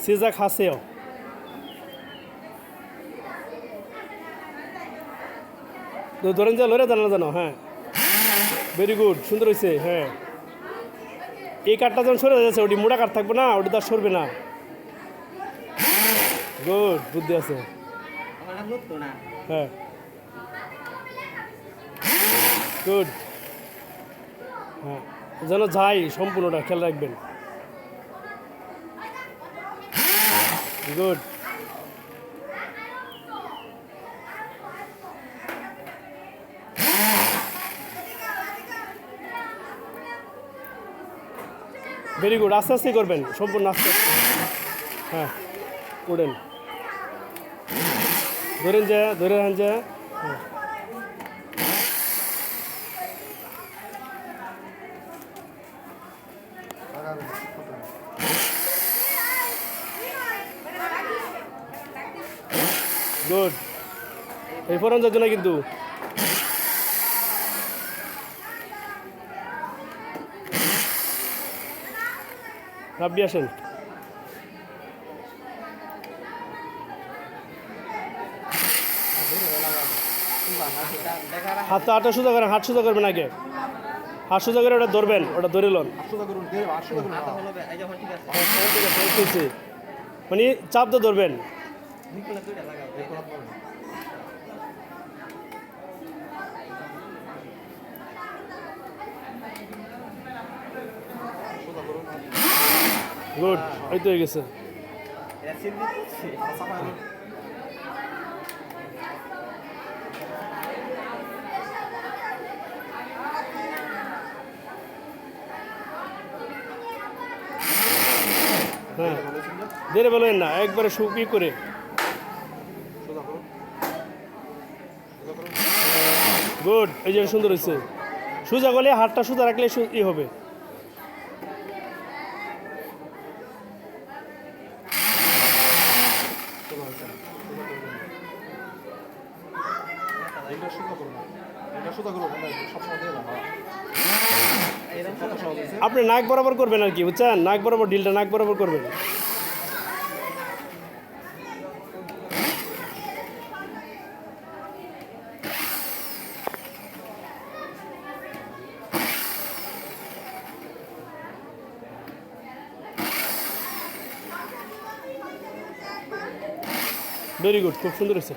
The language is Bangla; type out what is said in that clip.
সিজা খাসেও তো ধরেন যে লড়ে জানা জানো। হ্যাঁ, ভেরি গুড, সুন্দর হয়েছে। হ্যাঁ, এই কাঠটা যখন সরে যাচ্ছে ওটি মোটা কাঠ থাকবে না, ওটি তো আর সরবে না। গুড, বুদ্ধি আছে। হ্যাঁ, গুড। হ্যাঁ, যেন যাই সম্পূর্ণটা খেয়াল রাখবেন। গুড। ভেরি গুড, আস্তে আস্তে করবেন, সম্পূর্ণ আস্তে আস্তে। হ্যাঁ, উড়েন, ধরেন যে ধরে রাখেন যে। হ্যাঁ, গুড। এই ফোরন যাচ্ছে না কিন্তু। রাব্বি আসেন। হাতটা আটটা সোজা করেন, হাত সোজা করবেন আগে। হাত সোজা করে ওটা ধরবেন, ওটা ধরে লন। মানে চাপ তো ধরবেন। গুড, এই তো হয়ে গেছে। হ্যাঁ, ধীরে বলেন না, একবারে শুকিয়ে করে। গুড, এই যে সুন্দর হয়েছে। সোজা করলে হাতটা সোজা রাখলে ই হবে। আপনি নাক বরাবর করবেন আর কি, বুঝছেন? নাক বরাবর, ডিলটা নাক বরাবর করবেন। ভেরি গুড, খুব সুন্দর হয়েছে।